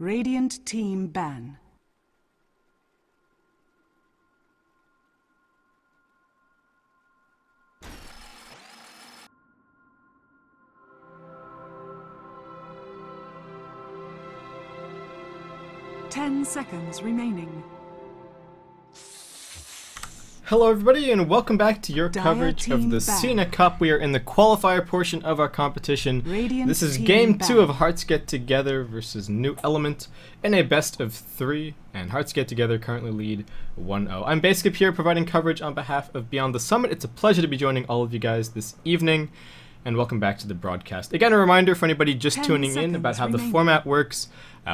Radiant team ban. Ten seconds remaining. Hello everybody and welcome back to your coverage of the Sina Cup. We are in the qualifier portion of our competition. This is game 2 of Hearts Get Together versus New Element in a best of 3, and Hearts Get Together currently lead 1-0. I'm Basecamp here providing coverage on behalf of Beyond the Summit. It's a pleasure to be joining all of you guys this evening, and welcome back to the broadcast. Again, a reminder for anybody just tuning in about how the format works.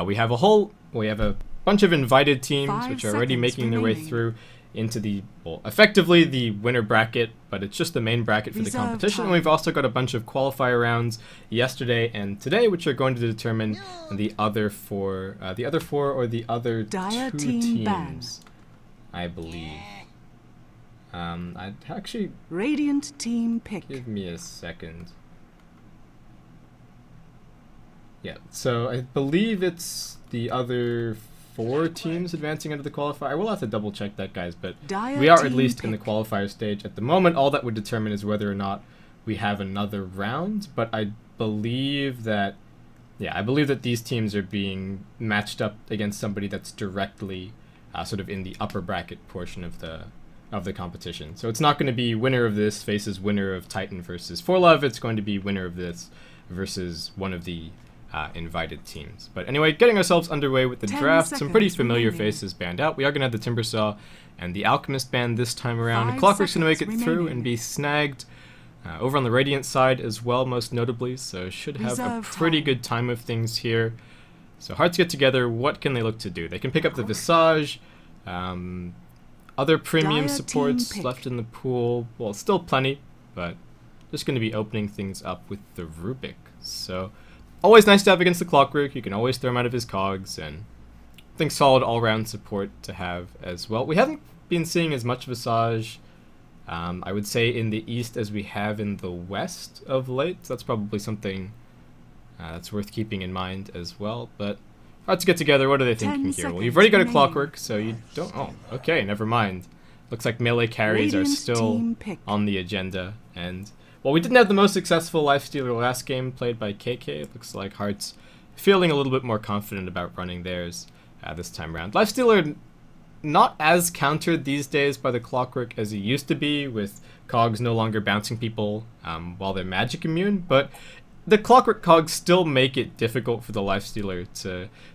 We have a bunch of invited teams which are already making their way through into the, well, effectively the winner bracket, but it's just the main bracket for the competition. And we've also got a bunch of qualifier rounds yesterday and today, which are going to determine the other four or the other two teams, I believe. I'd actually Radiant team pick. Give me a second. Yeah, so I believe it's the other 4 teams advancing into the qualifier. We'll have to double check that, guys, but we are at least in the qualifier stage at the moment. All that would determine is whether or not we have another round, but I believe that, yeah, I believe that these teams are being matched up against somebody that's directly sort of in the upper bracket portion of the competition. So it's not going to be winner of this faces winner of Titan versus ForLove. It's going to be winner of this versus one of the invited teams. But anyway, getting ourselves underway with the draft. Some pretty familiar faces banned out. We are going to have the Timbersaw and the Alchemist banned this time around. Clockwork's going to make it through and be snagged over on the Radiant side as well, most notably. So should have a pretty good time of things here. So Hearts Get Together. What can they look to do? They can pick up the Visage. Other premium supports left in the pool. Well, still plenty, but just going to be opening things up with the Rubik. So always nice to have against the Clockwork. You can always throw him out of his cogs, and I think solid all-round support to have as well. We haven't been seeing as much Visage, I would say, in the East as we have in the West of late. So that's probably something that's worth keeping in mind as well. But Hearts Get Together, what are they thinking here? Well, you've already got a Clockwork, so you don't... Oh, okay, never mind. Looks like melee carries are still on the agenda, and... well, we didn't have the most successful Lifestealer last game played by KK. It looks like Hearts feeling a little bit more confident about running theirs this time around. Lifestealer not as countered these days by the Clockwork as he used to be, with cogs no longer bouncing people while they're magic immune, but the Clockwork cogs still make it difficult for the Lifestealer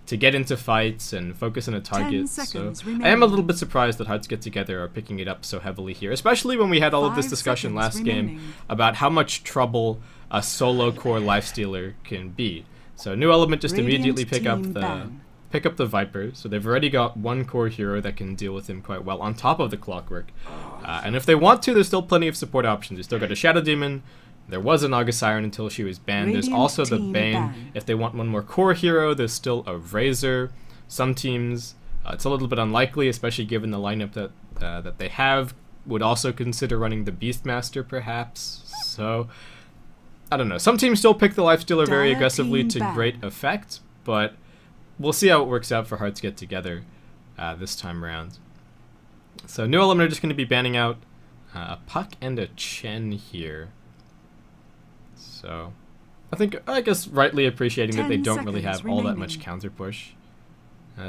to get into fights and focus on a target. So I am a little bit surprised that Hearts Get Together are picking it up so heavily here, especially when we had all of this discussion last game about how much trouble a solo core Lifestealer can be. So New Element just immediately pick up the Viper, so they've already got one core hero that can deal with him quite well on top of the Clockwork. And if they want to, there's still plenty of support options. You still got a Shadow Demon. There was an August Siren until she was banned. There's also the Bane. If they want one more core hero, there's still a Razor. Some teams, it's a little bit unlikely, especially given the lineup that they have, would also consider running the Beastmaster, perhaps. So, I don't know. Some teams still pick the Lifestealer very aggressively to great effect, but we'll see how it works out for Hearts Get Together this time around. So, New Element are just going to be banning out a Puck and a Chen here. So, I guess rightly appreciating that they don't really have all that much counter push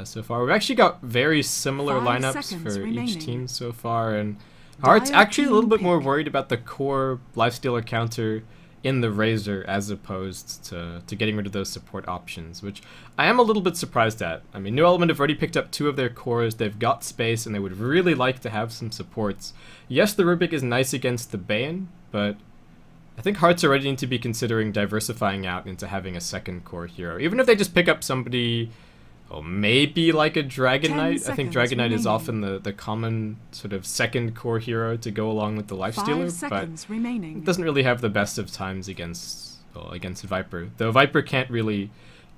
so far. We've actually got very similar lineups for each team so far, and Hearts actually a little bit more worried about the core Lifestealer counter in the Razor as opposed to getting rid of those support options, which I am a little bit surprised at. I mean, New Element have already picked up 2 of their cores, they've got space, and they would really like to have some supports. Yes, the Rubik is nice against the Bane, but I think Hearts already need to be considering diversifying out into having a second core hero. Even if they just pick up somebody, oh, maybe like a Dragon Knight. I think Dragon Knight is often the common sort of second core hero to go along with the Lifestealer, but it doesn't really have the best of times against Viper. Though Viper can't really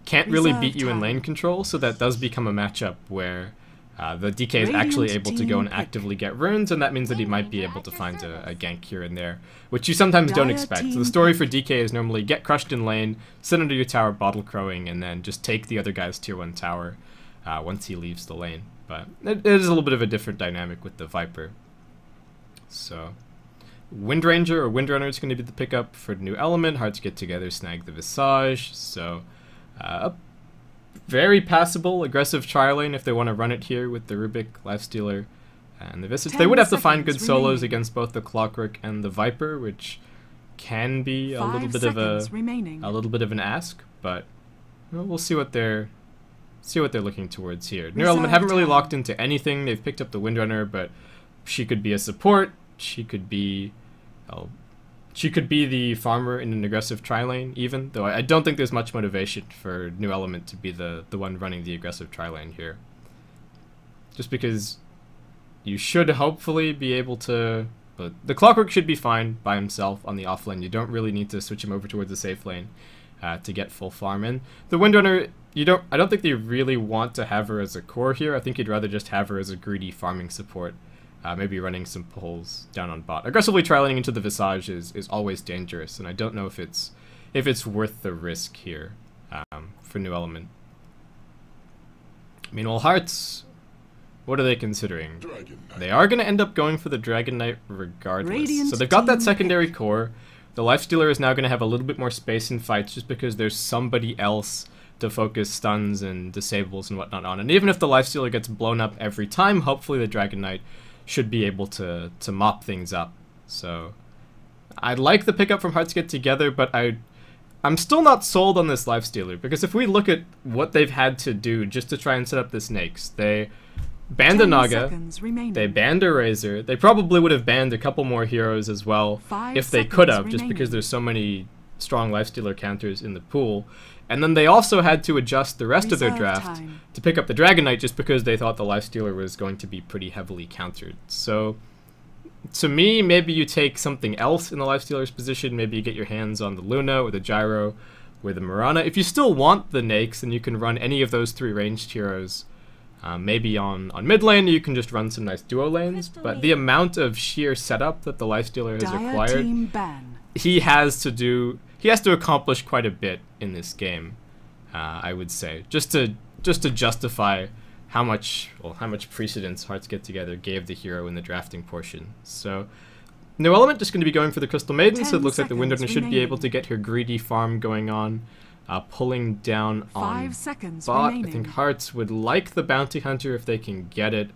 beat you in lane control, so that does become a matchup where The DK is actually Radiant able to go and team actively get runes, and that means that he might be able to find a gank here and there, which you sometimes don't Dire expect. So team the story for DK is normally get crushed in lane, sit under your tower bottle crowing, and then just take the other guy's tier 1 tower once he leaves the lane. But it is a little bit of a different dynamic with the Viper. So Wind Ranger or Windrunner is going to be the pickup for the new element. Hearts get together, snag the Visage. So very passable, aggressive tri-lane if they want to run it here with the Rubik, Lifestealer, and the Visage. They would have to find good solos against both the Clockwork and the Viper, which can be a little bit of an ask, but we'll see what they're looking towards here. New element haven't really locked into anything. They've picked up the Windrunner, but she could be a support. She could be the farmer in an aggressive tri-lane, even, though I don't think there's much motivation for New Element to be the one running the aggressive tri-lane here. Just because you should hopefully be able to... But the Clockwork should be fine by himself on the off lane. You don't really need to switch him over towards the safe lane to get full farm in. The Windrunner, I don't think they really want to have her as a core here. I think you'd rather just have her as a greedy farming support. Maybe running some pulls down on bot. Aggressively tri-laning into the Visage is always dangerous, and I don't know if it's worth the risk here for New Element. Meanwhile, Hearts, what are they considering? They are going to end up going for the Dragon Knight regardless. Radiant so they've got that team secondary core. The Lifestealer is now going to have a little bit more space in fights just because there's somebody else to focus stuns and disables and whatnot on. And even if the Lifestealer gets blown up every time, hopefully the Dragon Knight should be able to mop things up. So I like the pickup from Hearts Get Together, but I'm still not sold on this Lifestealer, because if we look at what they've had to do just to try and set up the snakes, they banned a Naga, they banned a Razor, they probably would have banned a couple more heroes as well if they could have, just because there's so many strong Lifestealer counters in the pool. And then they also had to adjust the rest of their draft to pick up the Dragon Knight just because they thought the Lifestealer was going to be pretty heavily countered. So, to me, maybe you take something else in the Lifestealer's position. Maybe you get your hands on the Luna or the Gyro or the Mirana. If you still want the Nakes, then you can run any of those 3 ranged heroes. Maybe on mid lane, you can just run some nice duo lanes. But the amount of sheer setup that the Lifestealer has required, he has to accomplish quite a bit in this game, I would say, just to justify how much precedence Hearts Get Together gave the hero in the drafting portion. So New Element just going to be going for the Crystal Maiden, so it looks like the Windrunner should be able to get her greedy farm going on, pulling down on bot. I think Hearts would like the Bounty Hunter if they can get it,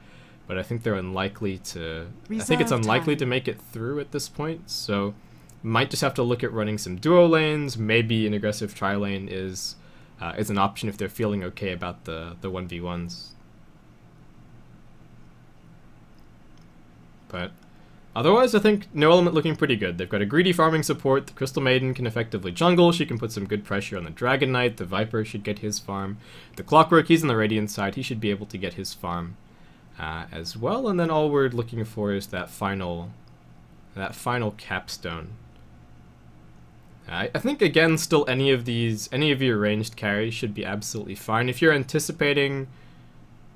but I think they're unlikely to... I think it's unlikely to make it through at this point, so might just have to look at running some duo lanes. Maybe an aggressive tri-lane is an option if they're feeling okay about the 1v1s. But otherwise, I think No Element looking pretty good. They've got a greedy farming support. The Crystal Maiden can effectively jungle. She can put some good pressure on the Dragon Knight. The Viper should get his farm. The Clockwork, he's on the Radiant side. He should be able to get his farm as well. And then all we're looking for is that final capstone. I think, again, still any of your ranged carries should be absolutely fine. If you're anticipating,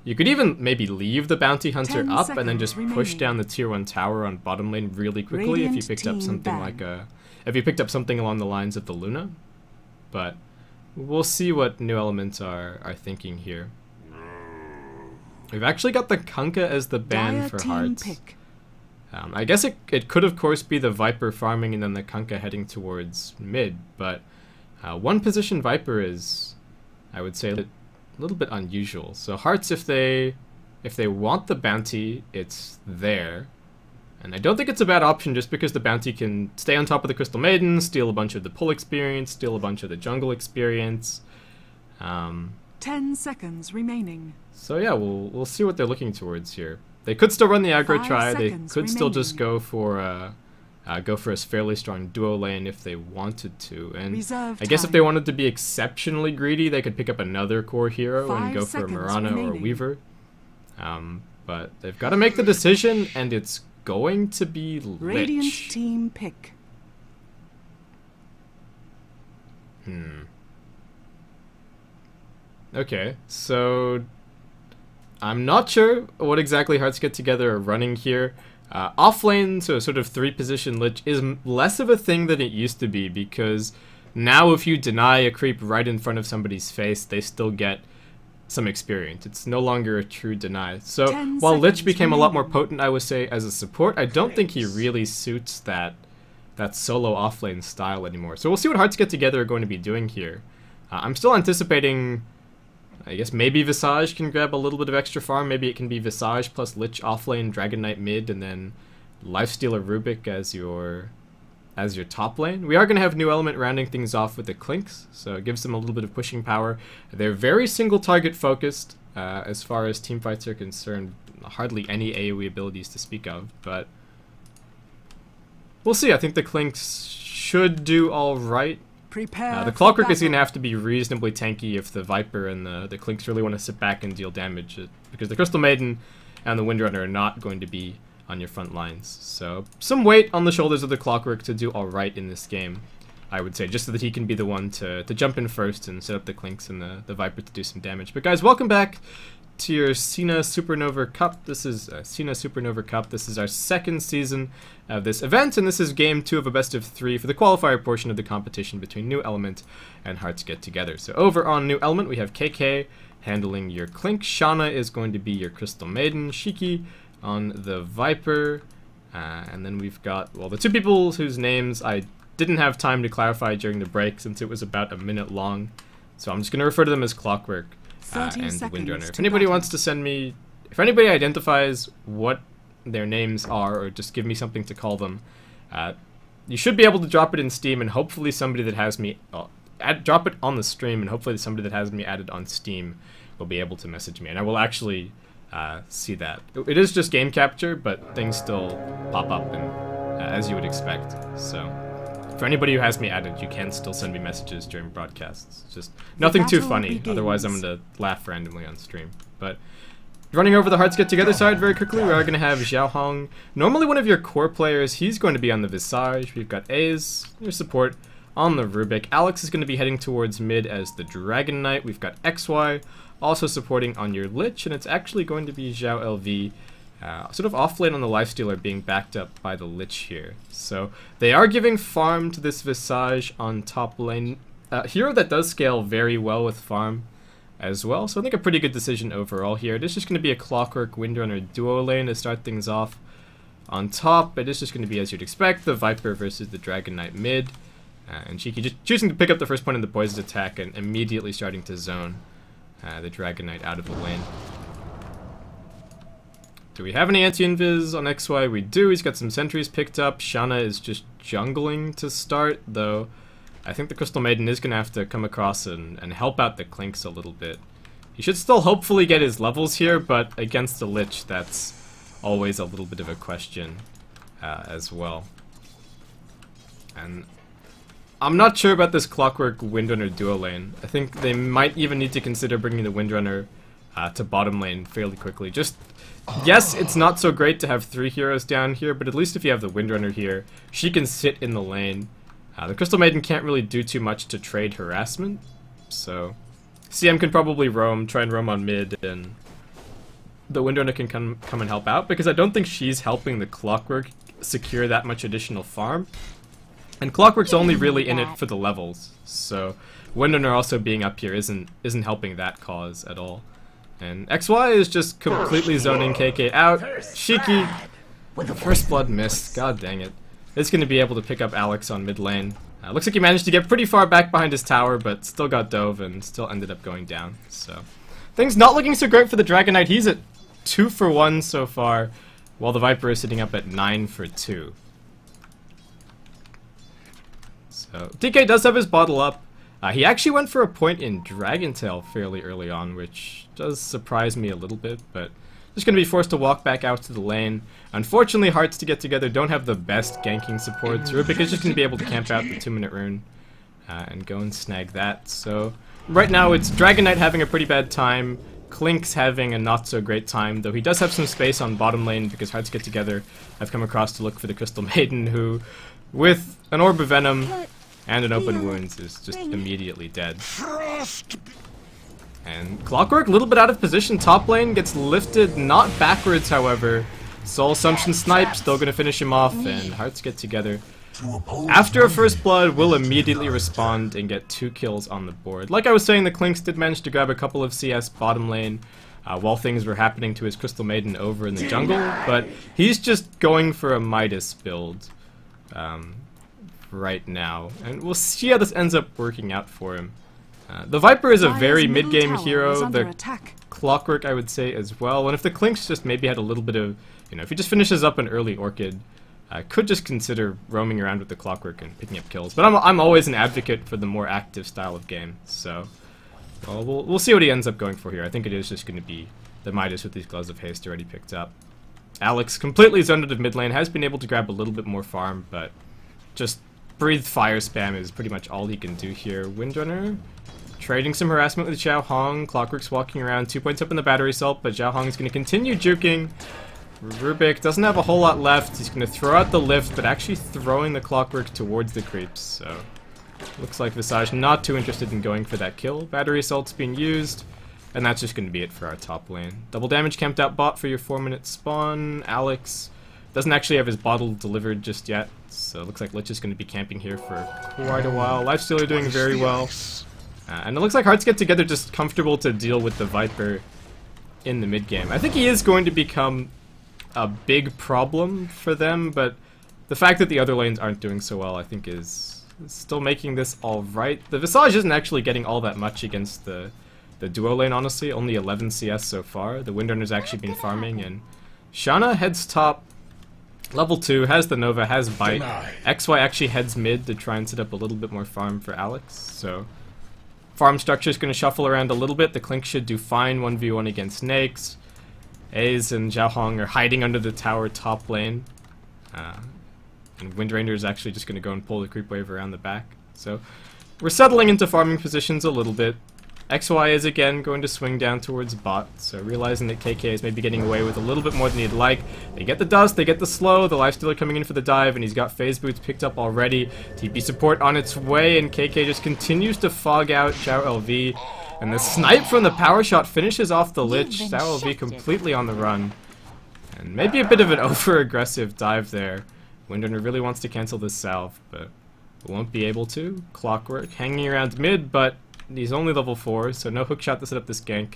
you could even maybe leave the Bounty Hunter up and then just push down the tier 1 tower on bottom lane really quickly if you picked up something along the lines of the Luna. But we'll see what New Elements are thinking here. We've actually got the Kunkka as the ban for Hearts. I guess it could, of course, be the Viper farming and then the Kunkka heading towards mid, but one position Viper is, I would say, a little bit unusual. So Hearts, if they want the bounty, it's there. And I don't think it's a bad option just because the bounty can stay on top of the Crystal Maiden, steal a bunch of the pull experience, steal a bunch of the jungle experience. 10 seconds remaining. So yeah, we'll see what they're looking towards here. They could still run the aggro try. They could still just go for a fairly strong duo lane if they wanted to. And I guess if they wanted to be exceptionally greedy, they could pick up another core hero and go for a Mirana or a Weaver. But they've got to make the decision, and it's going to be Lich. Radiant team pick. Okay, so I'm not sure what exactly Hearts Get Together are running here. Offlane, so sort of 3-position lich, is less of a thing than it used to be, because now if you deny a creep right in front of somebody's face, they still get some experience. It's no longer a true deny. So while lich became a lot more potent, I would say, as a support, I don't think he really suits that solo offlane style anymore. So we'll see what Hearts Get Together are going to be doing here. I'm still anticipating, I guess maybe Visage can grab a little bit of extra farm. Maybe it can be Visage plus lich offlane, Dragon Knight mid, and then Lifestealer Rubik as your top lane. We are going to have New Element rounding things off with the Clinks, so it gives them a little bit of pushing power. They're very single target focused as far as teamfights are concerned. Hardly any AoE abilities to speak of, but we'll see. I think the Clinks should do alright. The Clockwork is going to have to be reasonably tanky if the Viper and the Clinks really want to sit back and deal damage, because the Crystal Maiden and the Windrunner are not going to be on your front lines. So some weight on the shoulders of the Clockwork to do alright in this game, I would say, just so that he can be the one to jump in first and set up the Clinks and the Viper to do some damage. But guys, welcome back to your Sina Supernova Cup. This is Sina Supernova Cup. This is our second season of this event, and this is game 2 of a best of 3 for the qualifier portion of the competition between New Element and Hearts Get Together. So over on New Element, we have KK handling your Clink. Shauna is going to be your Crystal Maiden. Shiki on the Viper. And then we've got, well, the two people whose names I didn't have time to clarify during the break since it was about a minute long. So I'm just going to refer to them as Clockwork and Windrunner. If anybody wants to send me, if anybody identifies what their names are, or just give me something to call them, you should be able to drop it in Steam, and hopefully somebody that has me, drop it on the stream, and hopefully somebody that has me added on Steam will be able to message me, and I will actually see that. It is just game capture, but things still pop up, and as you would expect. So for anybody who has me added, you can still send me messages during broadcasts. Just nothing too funny, otherwise I'm going to laugh randomly on stream. But running over the Hearts Get Together side very quickly, we are going to have Xiao Hong, normally one of your core players. He's going to be on the Visage. We've got Aze, your support, on the Rubik. Alex is going to be heading towards mid as the Dragon Knight. We've got XY also supporting on your Lich, and it's actually going to be Xiao LV, sort of offlane on the Lifestealer, being backed up by the Lich here. So they are giving farm to this Visage on top lane. Hero that does scale very well with farm as well, so I think a pretty good decision overall here. It is just going to be a Clockwork Windrunner duo lane to start things off. On top, it is just going to be, as you'd expect, the Viper versus the Dragon Knight mid, and Shiki just choosing to pick up the first point in the poison attack and immediately starting to zone the Dragon Knight out of the lane. Do we have any anti-invis on XY? We do. He's got some sentries picked up. Shauna is just jungling to start, though I think the Crystal Maiden is going to have to come across and help out the Clinks a little bit. He should still hopefully get his levels here, but against the Lich, that's always a little bit of a question as well. And I'm not sure about this Clockwork Windrunner duo lane. I think they might even need to consider bringing the Windrunner to bottom lane fairly quickly. Just, yes, it's not so great to have 3 heroes down here, but at least if you have the Windrunner here, she can sit in the lane. The Crystal Maiden can't really do too much to trade harassment, so CM can probably try and roam on mid, and the Windrunner can come and help out, because I don't think she's helping the Clockwork secure that much additional farm. And Clockwork's only really in it for the levels, so Windrunner also being up here isn't helping that cause at all. And XY is just completely zoning KK out. Shiki, first blood missed, god dang it. Is going to be able to pick up Alex on mid lane. Looks like he managed to get pretty far back behind his tower, but still got dove and still ended up going down. So things not looking so great for the Dragon Knight. He's at 2 for 1 so far, while the Viper is sitting up at 9 for 2. So DK does have his bottle up. He actually went for a point in Dragon Tail fairly early on, which does surprise me a little bit, but just going to be forced to walk back out to the lane. Unfortunately, Hearts to Get Together don't have the best ganking supports. Rubik is just going to be able to camp out the 2-minute rune and go and snag that. So right now it's Dragon Knight having a pretty bad time, Clink's having a not so great time, though he does have some space on bottom lane because Hearts Get Together have come across to look for the Crystal Maiden, who, with an Orb of Venom and an Open Wounds, is just immediately dead. And Clockwork, a little bit out of position. Top lane gets lifted, not backwards, however. Soul Assumption Snipe, still going to finish him off, and Hearts get together. After a first blood, we'll immediately respond and get 2 kills on the board. Like I was saying, the Clinks did manage to grab a couple of CS bottom lane while things were happening to his Crystal Maiden over in the jungle, but he's just going for a Midas build right now, and we'll see how this ends up working out for him. The Viper is a very mid-game hero, the Clockwork I would say as well, and if the Clinks just maybe had a little bit of, you know, if he just finishes up an early Orchid, I could just consider roaming around with the Clockwork and picking up kills. But I'm always an advocate for the more active style of game, so well, we'll see what he ends up going for here. I think it is just going to be the Midas with these Gloves of Haste already picked up. Alex, completely zoned out of mid lane, has been able to grab a little bit more farm, but just breathed fire spam is pretty much all he can do here. Windrunner trading some harassment with Xiao Hong. Clockwork's walking around, 2 points up in the battery assault, but Xiao Hong is going to continue juking. Rubik doesn't have a whole lot left. He's going to throw out the lift, but actually throwing the Clockwork towards the creeps. So looks like Visage not too interested in going for that kill. Battery assault's being used, and that's just going to be it for our top lane. Double damage camped out bot for your 4-minute spawn. Alex doesn't actually have his bottle delivered just yet, so it looks like Lich is going to be camping here for quite a while. Lifestealer doing very well. And it looks like Hearts get together just comfortable to deal with the Viper in the mid game. I think he is going to become a big problem for them, but the fact that the other lanes aren't doing so well I think is still making this alright. The Visage isn't actually getting all that much against the duo lane, honestly. Only 11 CS so far. The Windrunner's actually been farming, and Shanna heads top. Level 2, has the Nova, has Bite. XY actually heads mid to try and set up a little bit more farm for Alex, so farm structure is going to shuffle around a little bit. The Clink should do fine 1v1 against Snakes. Aze and Xiao Hong are hiding under the tower top lane. And Windranger is actually just going to go and pull the creep wave around the back. So we're settling into farming positions a little bit. XY is again going to swing down towards bot, so realizing that KK is maybe getting away with a little bit more than he'd like. They get the dust, they get the slow, the Lifestealer coming in for the dive, and he's got phase boots picked up already. TP support on its way, and KK just continues to fog out Xiao LV. And the snipe from the power shot finishes off the Lich. Xiao LV completely on the run. And maybe a bit of an over-aggressive dive there. Windrunner really wants to cancel this salve, but won't be able to. Clockwork hanging around mid, but he's only level 4, so no hookshot to set up this gank.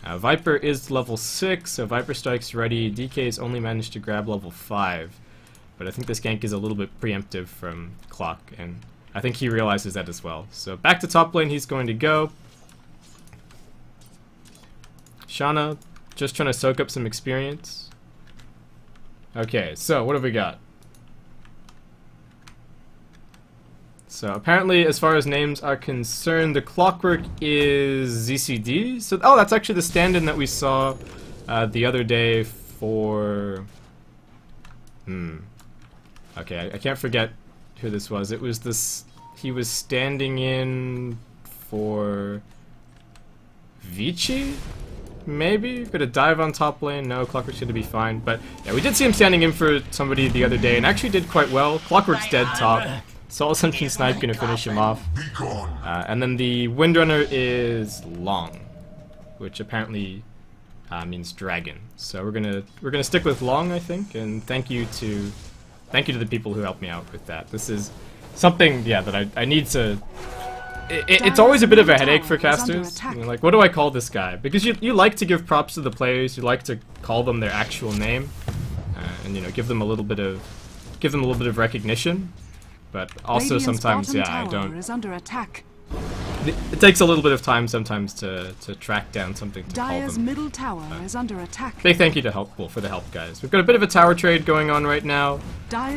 Viper is level 6, so Viper Strike's ready. DK's only managed to grab level 5. But I think this gank is a little bit preemptive from Clock, and I think he realizes that as well. So back to top lane he's going to go. Shanna, just trying to soak up some experience. Okay, so what have we got? So apparently, as far as names are concerned, the Clockwork is ZCD. So, oh, that's actually the stand-in that we saw the other day for... Okay, I can't forget who this was. It was this... He was standing in for... Vici? Maybe? Gonna dive on top lane. No, Clockwork's gonna be fine. But yeah, we did see him standing in for somebody the other day and actually did quite well. Clockwork's dead top. Soul Assumption Snipe gonna finish him off. And then the Windrunner is Long, which apparently means dragon. So we're gonna stick with Long, I think, and thank you to the people who helped me out with that. This is something, yeah, that I need to... It's always a bit of a headache for casters. You know, like, what do I call this guy? Because you like to give props to the players, you like to call them their actual name, and you know, give them a little bit of recognition. But also sometimes, yeah, I don't. It takes a little bit of time sometimes to track down something to call them. Middle tower is under attack. Big thank you to for the help, guys. We've got a bit of a tower trade going on right now.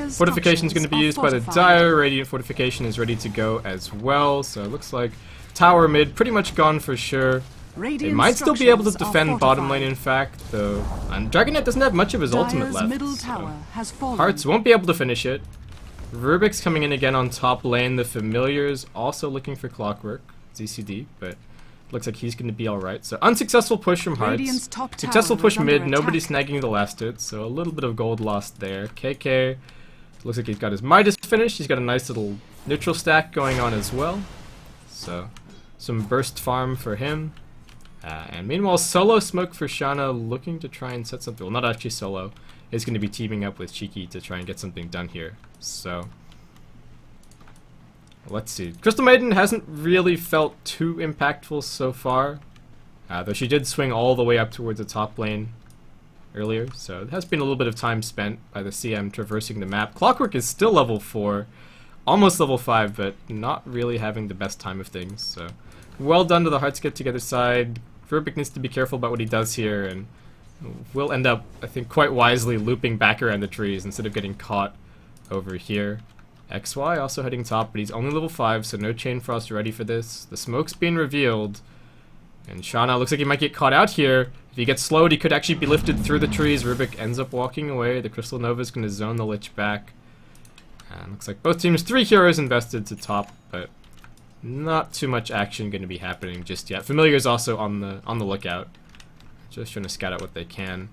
Fortification is going to be used by the Dire. Radiant Fortification is ready to go as well. So it looks like tower mid pretty much gone for sure. They might still be able to defend bottom lane, in fact, though. And Dragonet doesn't have much of his ultimate left. So Hearts won't be able to finish it. Rubik's coming in again on top lane. The Familiar's also looking for Clockwork. ZCD, but looks like he's going to be alright. So unsuccessful push from Hearts. Successful push mid, nobody snagging the last hit, so a little bit of gold lost there. KK looks like he's got his Midas finished. He's got a nice little neutral stack going on as well. So some burst farm for him. And meanwhile, solo smoke for Shana, looking to try and set something. Well, not actually solo. Is going to be teaming up with Cheeky to try and get something done here. So, let's see. Crystal Maiden hasn't really felt too impactful so far. Though she did swing all the way up towards the top lane earlier. So, it has been a little bit of time spent by the CM traversing the map. Clockwork is still level 4. Almost level 5, but not really having the best time of things. So, well done to the Hearts Get Together side. Verbeek needs to be careful about what he does here, and will end up, I think, quite wisely looping back around the trees instead of getting caught over here. XY also heading top, but he's only level 5, so no Chain Frost ready for this. The smoke's being revealed, and Shana looks like he might get caught out here. If he gets slowed, he could actually be lifted through the trees. Verbeek ends up walking away. The Crystal Nova's going to zone the Lich back. And looks like both teams, 3 heroes invested to top, but not too much action going to be happening just yet. Familiar's also on the lookout, just trying to scout out what they can.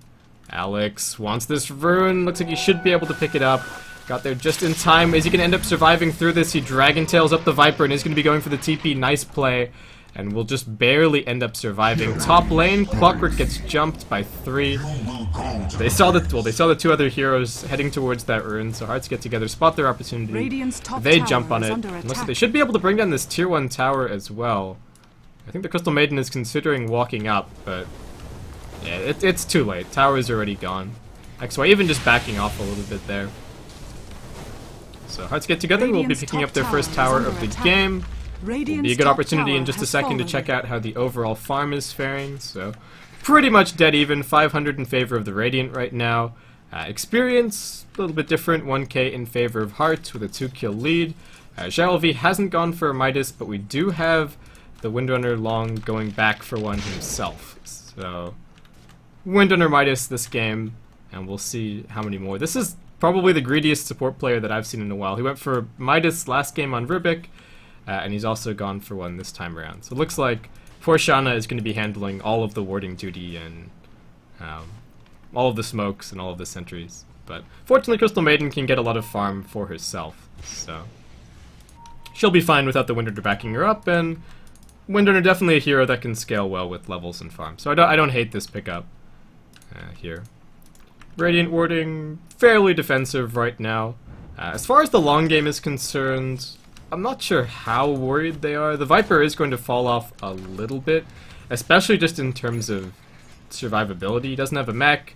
Alex wants this rune. Looks like he should be able to pick it up. Got there just in time. Is he going to end up surviving through this? He Dragon Tails up the Viper and is going to be going for the TP. Nice play. And will just barely end up surviving. Top lane, Clockwork gets jumped by 3. They saw the 2 other heroes heading towards that rune, so Hearts Get Together, spot their opportunity. They jump on it. Looks like they should be able to bring down this tier 1 tower as well. I think the Crystal Maiden is considering walking up, but yeah, it's too late. Tower is already gone. XY even just backing off a little bit there. So Hearts Get Together will be picking up their first tower of the game. Will be a good opportunity in just a second to check out how the overall farm is faring. So, pretty much dead even, 500 in favor of the Radiant right now. Experience, a little bit different, 1k in favor of Hearts with a 2-kill lead. Zhao LV hasn't gone for a Midas, but we do have the Windrunner Long going back for one himself. So, Windrunner Midas this game, and we'll see how many more. This is probably the greediest support player that I've seen in a while. He went for Midas last game on Verbeek. And he's also gone for one this time around. So it looks like poor Shana is going to be handling all of the warding duty and all of the smokes and all of the sentries. But fortunately, Crystal Maiden can get a lot of farm for herself. So she'll be fine without the Windrunner backing her up. And Windrunner definitely a hero that can scale well with levels and farm. So I don't hate this pickup here. Radiant warding, fairly defensive right now. As far as the long game is concerned, I'm not sure how worried they are. The Viper is going to fall off a little bit, especially just in terms of survivability. He doesn't have a mech.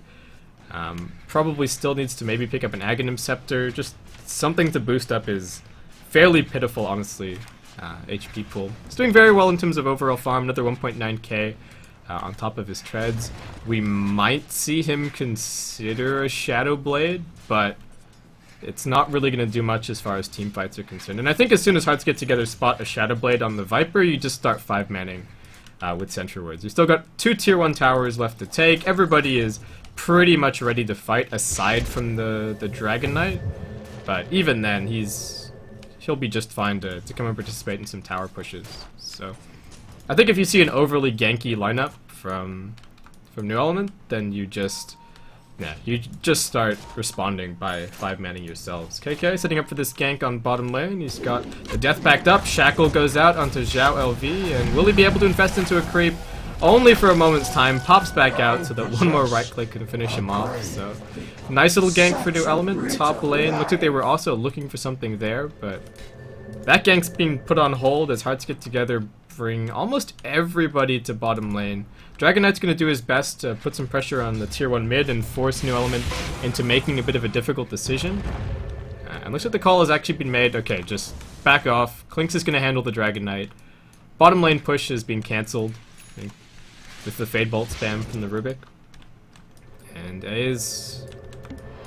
Probably still needs to maybe pick up an Aghanim Scepter. Just something to boost up his fairly pitiful, honestly, HP pool. He's doing very well in terms of overall farm, another 1.9k on top of his treads. We might see him consider a Shadow Blade, but it's not really going to do much as far as team fights are concerned. And I think as soon as Hearts Get Together spot a Shadow Blade on the Viper, you just start 5-manning with Sentry Wards. You still got 2 tier 1 towers left to take. Everybody is pretty much ready to fight, aside from the Dragon Knight. But even then, he'll be just fine to come and participate in some tower pushes. So I think if you see an overly ganky lineup from New Element, then you just start responding by 5-manning yourselves. KK setting up for this gank on bottom lane. He's got the death backed up. Shackle goes out onto Zhao LV, and will he be able to infest into a creep? Only for a moment's time. Pops back out so that one more right click can finish him off. So nice little gank for New Element. Top lane. Looks like they were also looking for something there, but that gank's being put on hold as Hearts Get Together, bring almost everybody to bottom lane. Dragon Knight's going to do his best to put some pressure on the tier 1 mid and force New Element into making a bit of a difficult decision. And looks like the call has actually been made. Okay, just back off. Klinks is going to handle the Dragon Knight. Bottom lane push has been cancelled with the Fade Bolt spam from the Rubik. And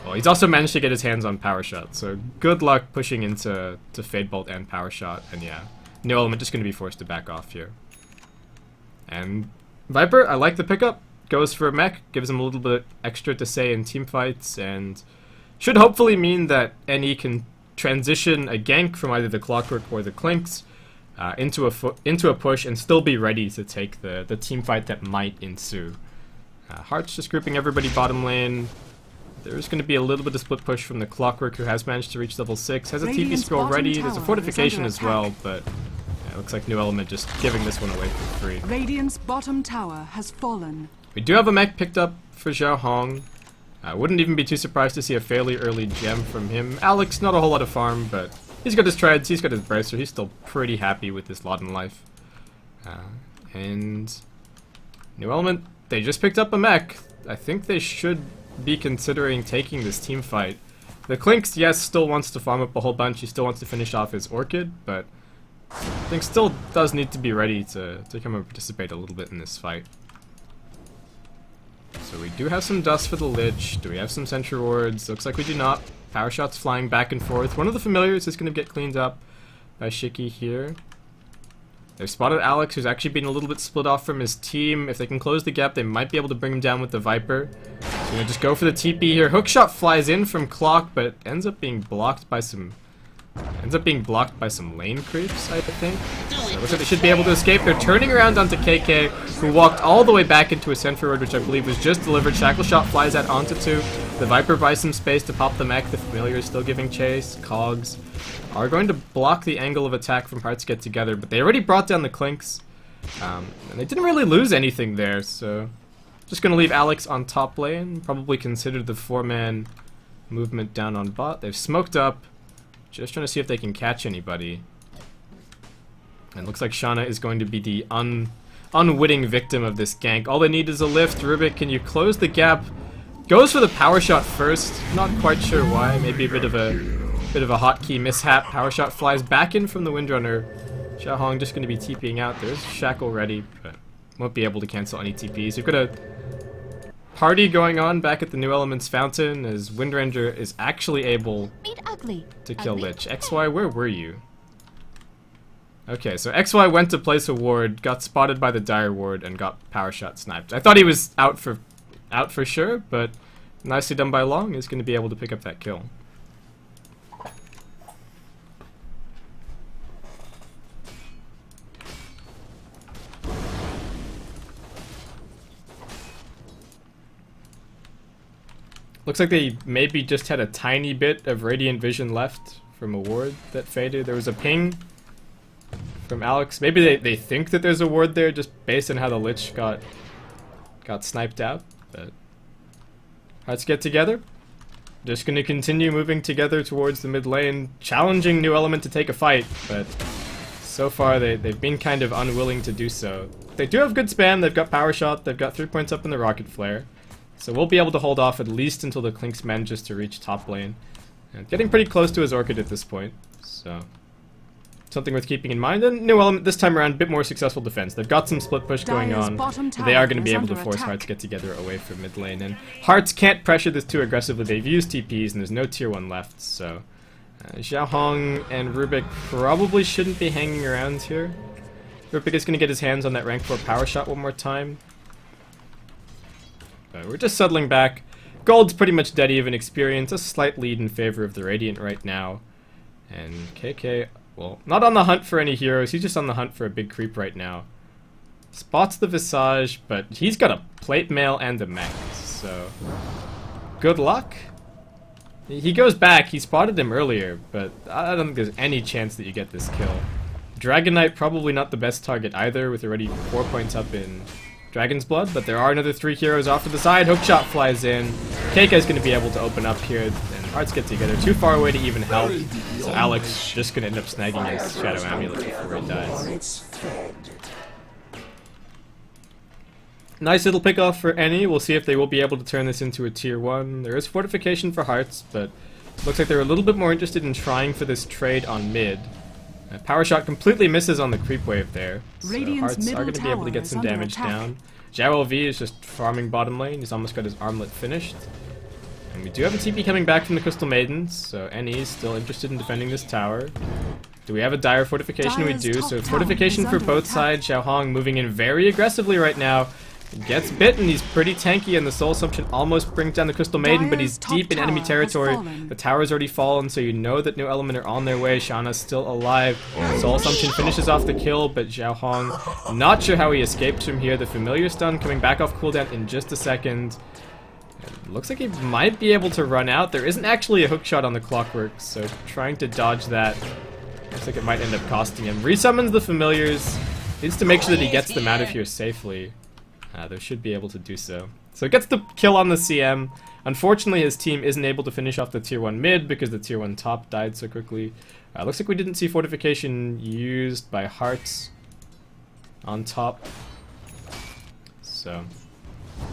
well, he's also managed to get his hands on Power Shot, so good luck pushing into Fade Bolt and Power Shot. And yeah, New Element just going to be forced to back off here. And Viper, I like the pickup. Goes for a mech, gives him a little bit extra to say in team fights, and should hopefully mean that NE can transition a gank from either the Clockwork or the Klinks into a push and still be ready to take the team fight that might ensue. Hearts just grouping everybody bottom lane. There's going to be a little bit of split push from the Clockwork, who has managed to reach level 6. Has a TP scroll ready. There's a fortification as well, but It looks like New Element just giving this one away for free. Radiant's bottom tower has fallen. We do have a mech picked up for Xiao Hong. I wouldn't even be too surprised to see a fairly early gem from him. Alex, not a whole lot of farm, but he's got his treads, he's got his bracer, he's still pretty happy with his lot in life. And New Element, they just picked up a mech. I think they should be considering taking this team fight. The Clinks, yes, still wants to farm up a whole bunch, he still wants to finish off his Orchid, but I think still does need to be ready to come and participate a little bit in this fight. So we do have some dust for the Lich. Do we have some sentry wards? Looks like we do not. Power shots flying back and forth. One of the familiars is going to get cleaned up by Shiki here. They've spotted Alex, who's actually been a little bit split off from his team. If they can close the gap, they might be able to bring him down with the Viper. So gonna just go for the TP here. Hookshot flies in from Clock, but ends up being blocked by some lane creeps, I think. So it looks like they should be able to escape. They're turning around onto KK, who walked all the way back into a sentry ward, which I believe was just delivered. Shackle Shot flies out onto 2. The Viper buys some space to pop the mech. The familiar is still giving chase. Cogs are going to block the angle of attack from Hearts Get Together, but they already brought down the Clinks. And they didn't really lose anything there, so just gonna leave Alex on top lane. Probably consider the 4-man movement down on bot. They've smoked up. Just trying to see if they can catch anybody. And looks like Shanna is going to be the unwitting victim of this gank. All they need is a lift. Rubik, can you close the gap? Goes for the power shot first. Not quite sure why. Maybe a bit of a hotkey mishap. Power shot flies back in from the Windrunner. Xiao Hong just going to be TPing out. There's Shackle ready, but won't be able to cancel any TPs. We've got a party going on back at the New Elements Fountain as Windranger is actually able to kill Lich. XY, where were you? Okay, so XY went to place a ward, got spotted by the Dire Ward, and got power shot sniped. I thought he was out for sure, but nicely done by Long. Is going to be able to pick up that kill. Looks like they maybe just had a tiny bit of Radiant Vision left from a ward that faded. There was a ping from Alex. Maybe they think that there's a ward there just based on how the Lich got sniped out. But Hearts Get Together. Just going to continue moving together towards the mid lane, challenging New Element to take a fight, but so far they've been kind of unwilling to do so. They do have good spam. They've got power shot. They've got 3 points up in the rocket flare. So we'll be able to hold off at least until the Clinks manages to reach top lane. And getting pretty close to his Orchid at this point, so something worth keeping in mind. And New Element this time around, a bit more successful defense. They've got some split push going on. They are going to be able to force Hearts Get Together away from mid lane. And Hearts can't pressure this too aggressively. They've used TPs and there's no tier 1 left. So Xiao Hong and Rubik probably shouldn't be hanging around here. Rubik is going to get his hands on that rank 4 power shot one more time. But we're just settling back. Gold's pretty much dead even experience. A slight lead in favor of the Radiant right now. And KK, well, not on the hunt for any heroes. He's just on the hunt for a big creep right now. Spots the Visage, but he's got a plate mail and a mech. So, good luck. He goes back. He spotted him earlier, but I don't think there's any chance that you get this kill. Dragon Knight probably not the best target either, with already 4 points up in Dragon's Blood, but there are another 3 heroes off to the side. Hookshot flies in. KK is going to be able to open up here, and Hearts Get Together. Too far away to even help, so Alex just going to end up snagging his Shadow Amulet before he dies. Nice little pick off for Any. We'll see if they will be able to turn this into a tier 1. There is fortification for Hearts, but looks like they're a little bit more interested in trying for this trade on mid. Power shot completely misses on the creep wave there. So Hearts are going to be able to get some damage down. Zhao LV is just farming bottom lane. He's almost got his armlet finished. And we do have a TP coming back from the Crystal Maidens, so NE is still interested in defending this tower. Do we have a Dire fortification? We do. So fortification for both sides. Xiao Hong moving in very aggressively right now. Gets bitten, he's pretty tanky, and the Soul Assumption almost brings down the Crystal Maiden, but he's deep in enemy territory. The tower's already fallen, so you know that New Element are on their way. Shanna's still alive. Soul Assumption finishes off the kill, but Xiao Hong, not sure how he escaped from here. The Familiar Stun coming back off cooldown in just a second. It looks like he might be able to run out. There isn't actually a hook shot on the Clockwork, so trying to dodge that Looks like it might end up costing him. Resummons the familiars. Needs to make sure that he gets them out of here safely. They should be able to do so. So gets the kill on the CM. Unfortunately, his team isn't able to finish off the tier 1 mid because the tier 1 top died so quickly. Looks like we didn't see fortification used by Hearts on top. So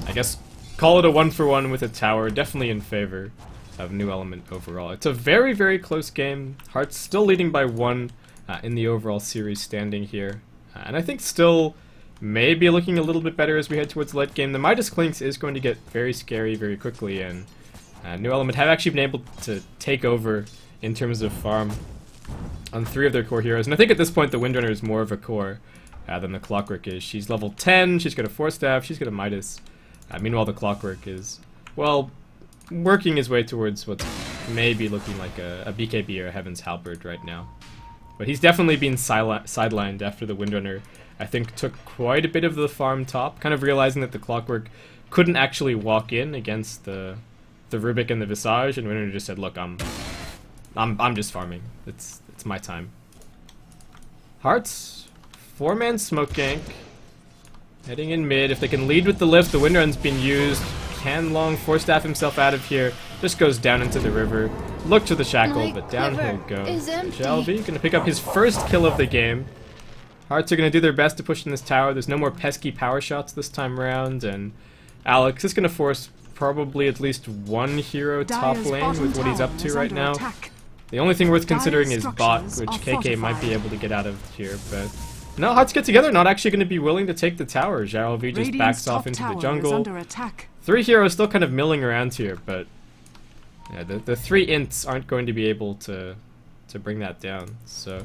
I guess call it a 1-for-1 with a tower. Definitely in favor of New Element overall. It's a very, very close game. Hearts still leading by 1 in the overall series standing here. And I think still maybe looking a little bit better as we head towards the late game. The Midas Clinks is going to get very scary very quickly, and New Element have actually been able to take over in terms of farm on 3 of their core heroes. And I think at this point the Windrunner is more of a core than the Clockwork is. She's level 10, she's got a 4-staff, she's got a Midas. Meanwhile the Clockwork is, well, working his way towards what's maybe looking like a BKB or a Heaven's Halberd right now. But he's definitely been sidelined after the Windrunner, I think, took quite a bit of the farm top, kind of realizing that the Clockwork couldn't actually walk in against the Rubik and the Visage, and Windrunner just said, "Look, I'm just farming. It's my time." Hearts, 4-man smoke gank, heading in mid. If they can lead with the lift, the Windrun's been used. Can Long 4-staff himself out of here? Just goes down into the river. Look to the shackle, but down he'll go. Shelby gonna pick up his first kill of the game. Hearts are gonna do their best to push in this tower. There's no more pesky power shots this time around, and Alex is gonna force probably at least 1 hero top lane with what he's up to right now. The only thing worth considering is bot, which KK might be able to get out of here, but no, Hearts get together, not actually going to be willing to take the tower. Jarlv just backs off into the jungle. 3 heroes still kind of milling around here, but yeah, the 3 ints aren't going to be able to bring that down. So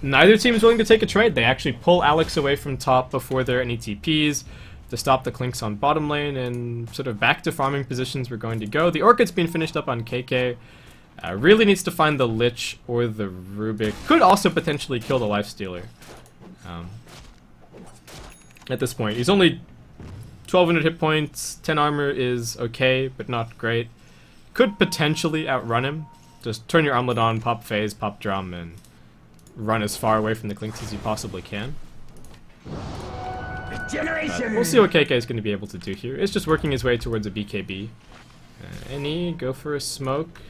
neither team is willing to take a trade. They actually pull Alex away from top before there are any TPs to stop the Clinks on bottom lane, and sort of back to farming positions we're going to go. The Orchid's been finished up on KK. Really needs to find the Lich or the Rubik. Could also potentially kill the Lifestealer. At this point, he's only 1200 hit points, 10 armor is okay, but not great. Could potentially outrun him. Just turn your armlet on, pop phase, pop drum, and run as far away from the Clinks as you possibly can. We'll see what KK is going to be able to do here. It's just working his way towards a BKB. Any, go for a smoke.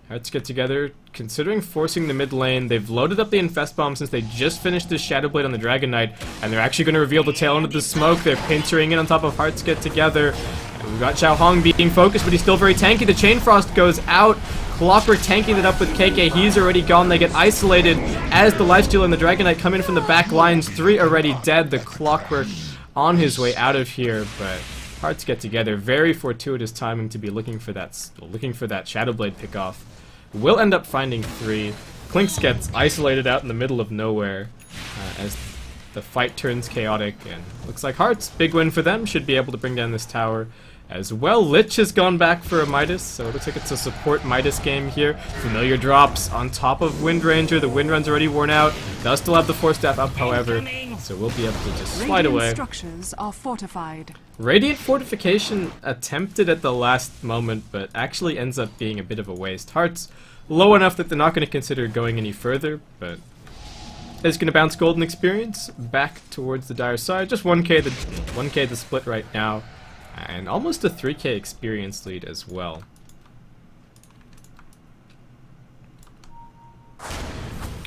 Hearts get together, considering forcing the mid lane. They've loaded up the Infest Bomb since they just finished the Shadow Blade on the Dragon Knight, and they're actually going to reveal the tail end of the smoke. They're pintering in on top of Hearts get together. And we've got Xiao Hong being focused, but he's still very tanky. The Chain Frost goes out. Clockwork tanking it up with KK. He's already gone. They get isolated as the Lifestealer and the Dragon Knight come in from the back lines. 3 already dead. The Clockwork on his way out of here, but Hearts get together. Very fortuitous timing to be looking for that Shadow Blade pickoff. Will end up finding 3. Clinks gets isolated out in the middle of nowhere as the fight turns chaotic, and looks like Hearts, big win for them, should be able to bring down this tower as well. Lich has gone back for a Midas, so it looks like it's a support Midas game here. Familiar drops on top of Windranger. The Windrun's already worn out. Does still have the 4-staff up, however, so we'll be able to just slide away. Structures are fortified. Radiant Fortification attempted at the last moment, but actually ends up being a bit of a waste. Hearts low enough that they're not going to consider going any further, but it's going to bounce Golden Experience back towards the Dire side. Just 1k the split right now, and almost a 3k experience lead as well.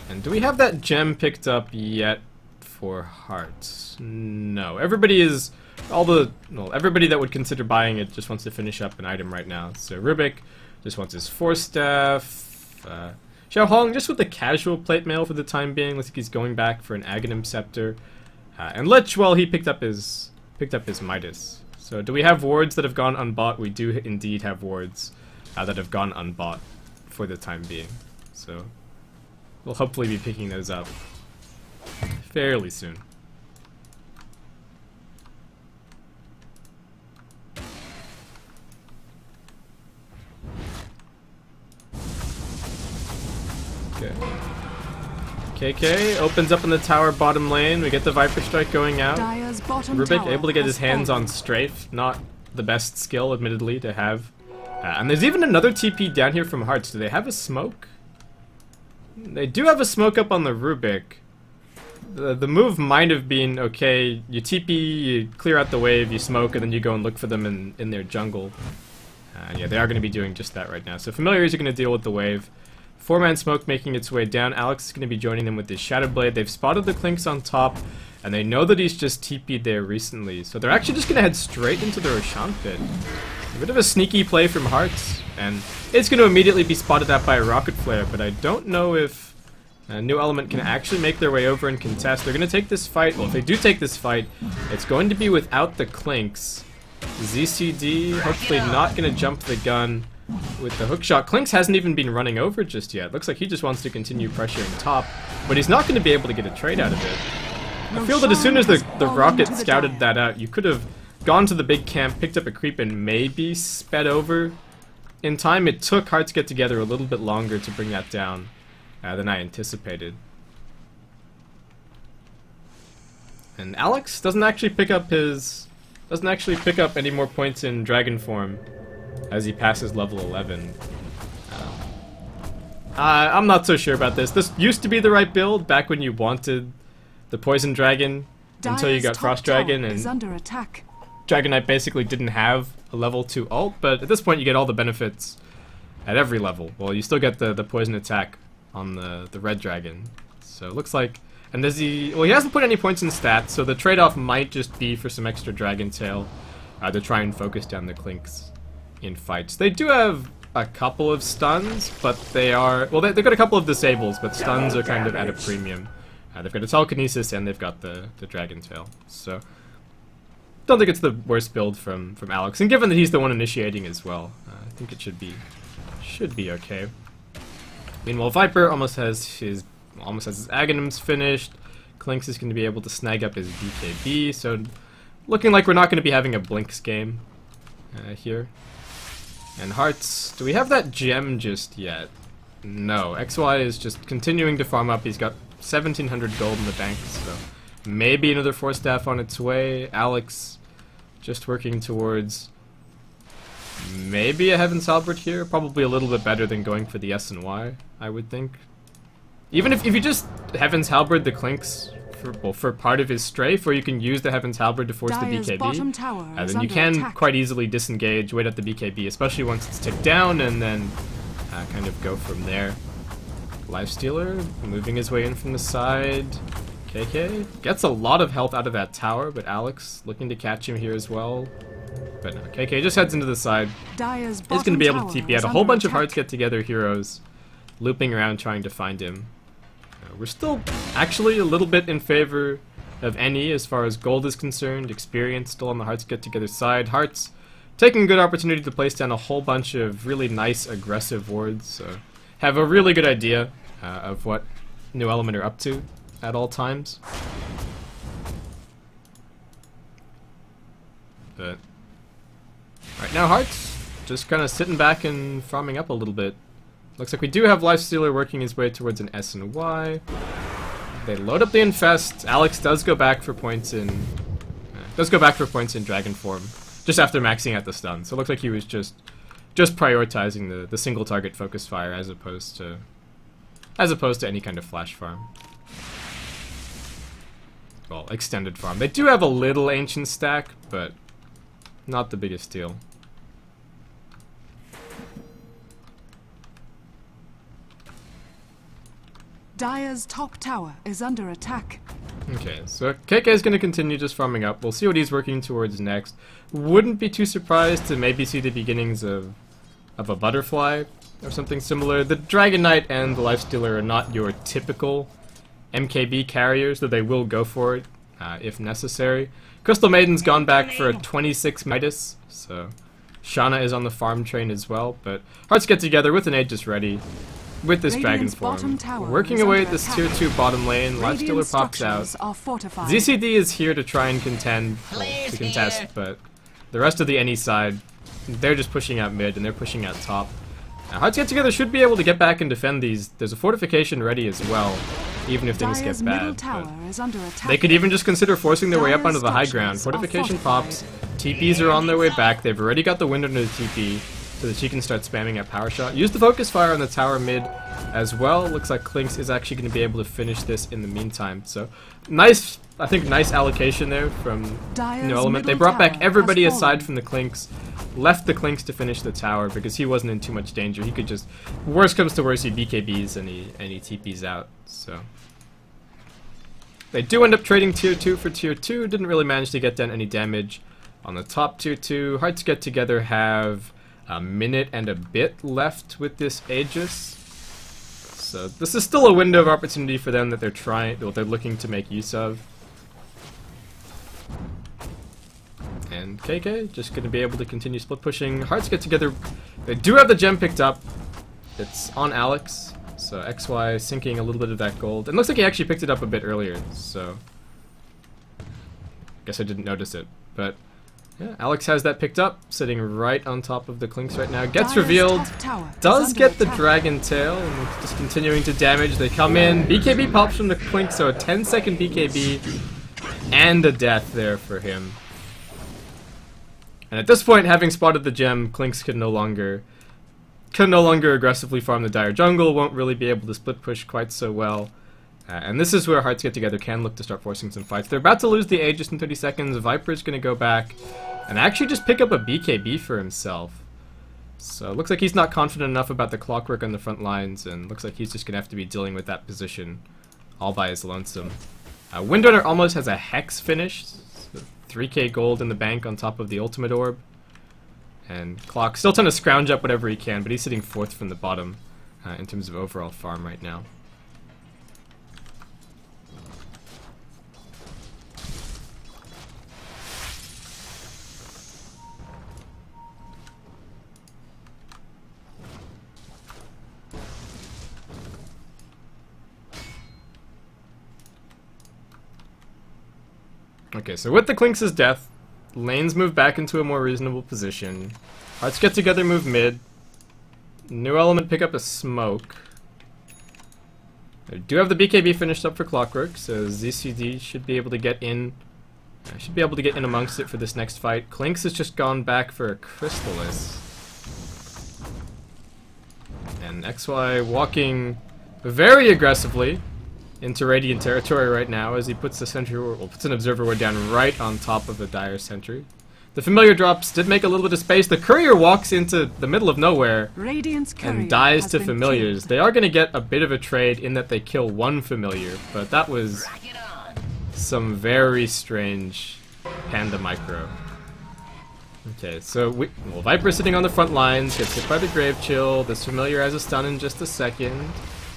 And do we have that gem picked up yet for Hearts? No. Everybody that would consider buying it just wants to finish up an item right now. So Rubik just wants his 4-staff. Xiao Hong just with the casual plate mail for the time being. Looks like he's going back for an Aghanim Scepter. And Lich, well, he picked up his Midas. So do we have wards that have gone unbought? We do indeed have wards that have gone unbought for the time being. So we'll hopefully be picking those up fairly soon. Okay. KK opens up in the tower bottom lane. We get the Viper Strike going out. Rubik able to get his hands on Strafe. Not the best skill, admittedly, to have. And there's even another TP down here from Hearts. Do they have a smoke? They do have a smoke up on the Rubik. The move might have been, okay, you TP, you clear out the wave, you smoke, and then you go and look for them in their jungle. Yeah, they are going to be doing just that right now. So Familiars are going to deal with the wave. 4-man smoke making its way down. Alex is going to be joining them with his Shadow Blade. They've spotted the Clinks on top, and they know that he's just TP'd there recently. So they're actually just going to head straight into the Roshan pit. A bit of a sneaky play from Hearts, and it's going to immediately be spotted out by a Rocket Flare, but I don't know if New Element can actually make their way over and contest. They're going to take this fight. Well, if they do take this fight, it's going to be without the Clinks. ZCD hopefully not going to jump the gun with the hookshot. Clinks hasn't even been running over just yet. Looks like he just wants to continue pressuring top, but he's not going to be able to get a trade out of it. I feel that as soon as the Rocket scouted that out, you could have gone to the big camp, picked up a creep, and maybe sped over. In time, it took Hearts Get Together a little bit longer to bring that down than I anticipated. And Alex doesn't actually pick up any more points in Dragon form as he passes level 11. I'm not so sure about this. This used to be the right build back when you wanted the Poison Dragon until you got Frost Dragon, and under attack. Dragon Knight basically didn't have a level 2 ult, but at this point you get all the benefits at every level. Well, you still get the poison attack on the Red Dragon. So it looks like, and does he hasn't put any points in stats, so the trade-off might just be for some extra Dragon Tail to try and focus down the Clinks in fights. They do have a couple of stuns, but they've got a couple of disables, but stuns are kind of at a premium. They've got a Telekinesis and they've got the Dragon Tail. So don't think it's the worst build from Alex, and given that he's the one initiating as well, I think it should be okay. Meanwhile, Viper almost has his Aghanims finished. Clinks is going to be able to snag up his BKB, so looking like we're not going to be having a Blinks game here. And Hearts, do we have that gem just yet? No, XY is just continuing to farm up. He's got 1,700 gold in the bank, so maybe another 4-staff on its way. Alex just working towards maybe a Heaven's Halberd here. Probably a little bit better than going for the S and Y, I would think. Even if you just Heaven's Halberd the Clinks for part of his strafe, or you can use the Heaven's Halberd to force the BKB, then you can quite easily disengage, wait at the BKB, especially once it's ticked down, and then kind of go from there. Lifestealer moving his way in from the side. KK gets a lot of health out of that tower, but Alex looking to catch him here as well. But no, KK just heads into the side. He's going to be able to TP out a whole bunch of Hearts Get Together heroes, looping around trying to find him. We're still actually a little bit in favor of NE as far as gold is concerned. Experience still on the Hearts Get Together side. Hearts taking a good opportunity to place down a whole bunch of really nice aggressive wards. So have a really good idea of what New Element are up to at all times. But right now Hearts just kind of sitting back and farming up a little bit. Looks like we do have Lifestealer working his way towards an S and Y. They load up the Infest. Alex does go back for points in Dragon form just after maxing out the stun. So it looks like he was just prioritizing the single target focus fire as opposed to any kind of flash farm. Well, extended farm. They do have a little ancient stack, but not the biggest deal. Dire's top tower is under attack. Okay, so KK is going to continue just farming up. We'll see what he's working towards next. Wouldn't be too surprised to maybe see the beginnings of a Butterfly or something similar. The Dragon Knight and the Lifestealer are not your typical MKB carriers, though they will go for it if necessary. Crystal Maiden's gone back for a 26 Midas, so Shauna is on the farm train as well, but Hearts Get Together with an Aegis ready. With this Dragon form, working away at this tier 2 bottom lane. Lifestealer pops out. ZCD is here to try and contest, but the rest of the NE side, they're just pushing out mid and they're pushing out top. Now, Hearts Get Together should be able to get back and defend these. There's a fortification ready as well, even if things get bad. They could even just consider forcing their way up onto the high ground. Fortification pops, TPs are on their way back. They've already got the wind under the TP. so that she can start spamming at power shot. Use the focus fire on the tower mid as well. Looks like Clinks is actually going to be able to finish this in the meantime. So nice, I think nice allocation there from New Element. They brought back everybody aside from the Clinks, left the Clinks to finish the tower because he wasn't in too much danger. He could just, worst comes to worst, he BKBs and he TPs out. So they do end up trading tier 2 for tier 2. Didn't really manage to get done any damage on the top tier 2. Hard to get together, have a minute and a bit left with this Aegis. So this is still a window of opportunity for them that they're looking to make use of. And KK just going to be able to continue split pushing. Hearts get together. They do have the gem picked up. It's on Alex. So XY sinking a little bit of that gold. And looks like he actually picked it up a bit earlier. So guess I didn't notice it. But yeah, Alex has that picked up, sitting right on top of the Clinks right now. Gets revealed, does get the Dragon Tail, and just continuing to damage. They come in, BKB pops from the Clink, so a 10-second BKB, and a death there for him. And at this point, having spotted the gem, Clinks can no longer aggressively farm the Dire Jungle, won't really be able to split push quite so well. And this is where Hearts Get Together can look to start forcing some fights. They're about to lose the Aegis in 30 seconds. Viper's going to go back and actually just pick up a BKB for himself. So it looks like he's not confident enough about the clockwork on the front lines, and looks like he's just going to have to be dealing with that position all by his lonesome. Windrunner almost has a Hex finish. So 3k gold in the bank on top of the ultimate orb. And Clock still trying to scrounge up whatever he can, but he's sitting 4th from the bottom in terms of overall farm right now. Okay, so with the Clinks' death, lanes move back into a more reasonable position. Hearts Get Together move mid. New Element pick up a smoke. They do have the BKB finished up for Clockwork, so ZCD should be able to get in. Amongst it for this next fight. Clinks has just gone back for a Crystallis. And XY walking very aggressively into Radiant territory right now as he puts the sentry, well, puts an observer ward down right on top of the Dire sentry. The familiar drops did make a little bit of space. The courier walks into the middle of nowhere and dies to familiars. They are going to get a bit of a trade in that they kill one familiar, but that was some very strange Panda Micro. Okay, so Viper sitting on the front lines, gets hit by the Grave Chill. This familiar has a stun in just a second.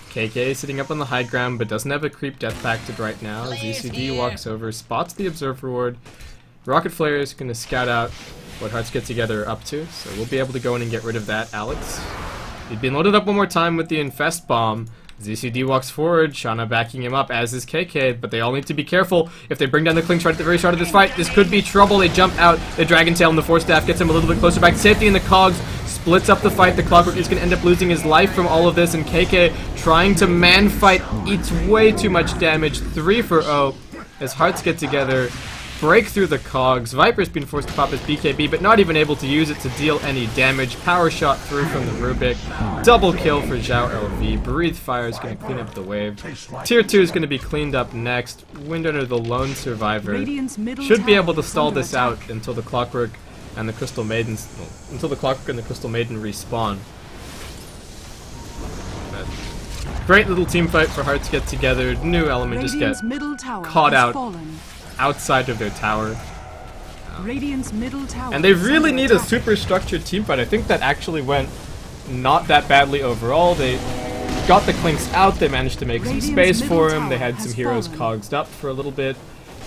KK sitting up on the high ground, but doesn't have a creep death pacted right now. ZCD walks over, spots the observer ward. Rocket Flare is going to scout out what Hearts Get Together are up to, so we'll be able to go in and get rid of that, Alex. He'd been loaded up one more time with the Infest Bomb. ZCD walks forward, Shauna backing him up, as is KK, but they all need to be careful. If they bring down the Clinks right at the very start of this fight, this could be trouble. They jump out, the Dragon Tail and the Force Staff gets him a little bit closer back to safety, and the Cogs splits up the fight. The Clockwork is going to end up losing his life from all of this, and KK trying to man fight eats way too much damage. 3 for 0 as Hearts Get Together, break through the Cogs. Viper's been forced to pop his BKB, but not even able to use it to deal any damage. Power shot through from the Rubik. Double kill for Zhao LV. Breathe Fire is going to clean up the wave. Tier 2 is going to be cleaned up next. Windrunner, the lone survivor, should be able to stall this out until the Clockwork and the Crystal Maidens, until the Clockwork and the Crystal Maiden respawn. But great little team fight for Hearts Get Together. New Element just get caught out outside of their tower. And they really need a super structured team fight. I think that actually went not that badly overall. They got the Clinks out, they managed to make some space for him, they had some heroes cogsed up for a little bit.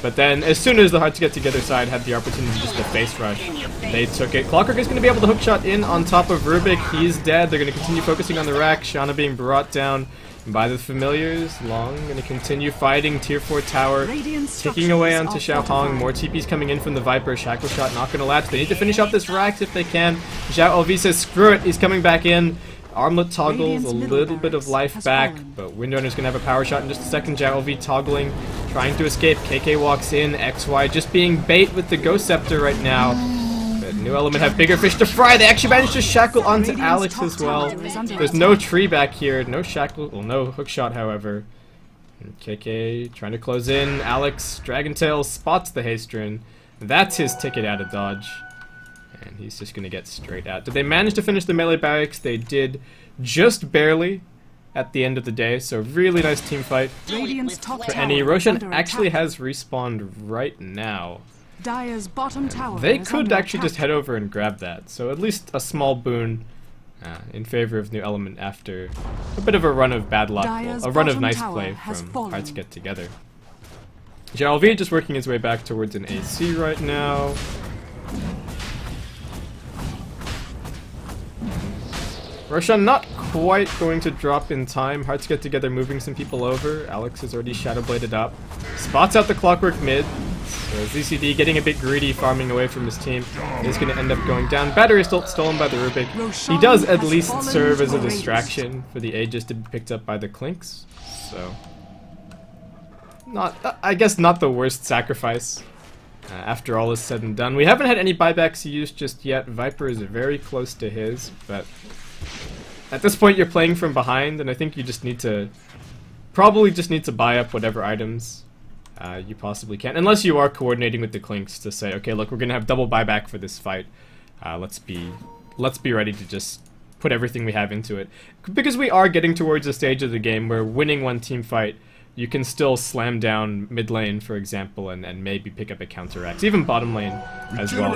But then, as soon as the Hearts Get Together side had the opportunity just to face rush, they took it. Clockwork is going to be able to hookshot in on top of Rubik. He's dead. They're going to continue focusing on the rack. Shauna being brought down by the familiars. Long going to continue fighting tier 4 tower, ticking away onto Xiao Hong. More TPs coming in from the Viper. Shackle shot not going to latch. They need to finish off this rack if they can. Zhao LV says screw it. He's coming back in. Armlet toggles a little bit of life back, but Windrunner's going to have a power shot in just a second. Zhao LV toggling, trying to escape. KK walks in. XY just being bait with the Ghost Scepter right now. But New Element have bigger fish to fry. They actually managed to shackle onto Alex as well. There's no tree back here, no shackle, well, no hook shot, however. And KK trying to close in. Alex, Dragontail spots the Haestrin. That's his ticket out of dodge. And he's just going to get straight out. Did they manage to finish the melee barracks? They did just barely at the end of the day, so really nice team fight for Any. Roshan actually has respawned right now. Dire's bottom tower They could actually just head over and grab that, so at least a small boon in favor of New Element after a bit of a run of bad luck, a run of nice play from Hearts Get Together. JLV just working his way back towards an AC right now. Roshan not quite going to drop in time. Hearts Get Together moving some people over. Alex has already Shadowbladed up. Spots out the Clockwork mid. So ZCD getting a bit greedy, farming away from his team. Is going to end up going down. Battery is still stolen by the Rubik. He does at least serve as a distraction for the Aegis to be picked up by the Clinks. So, I guess not the worst sacrifice. After all is said and done. We haven't had any buybacks used just yet. Viper is very close to his, but at this point you're playing from behind, and I think you just need to probably buy up whatever items you possibly can, unless you are coordinating with the Clinks to say, okay, look, we're gonna have double buyback for this fight. Let's be ready to just put everything we have into it, because we are getting towards a stage of the game where winning one team fight, you can still slam down mid lane, for example, and maybe pick up a counteract, even bottom lane as well.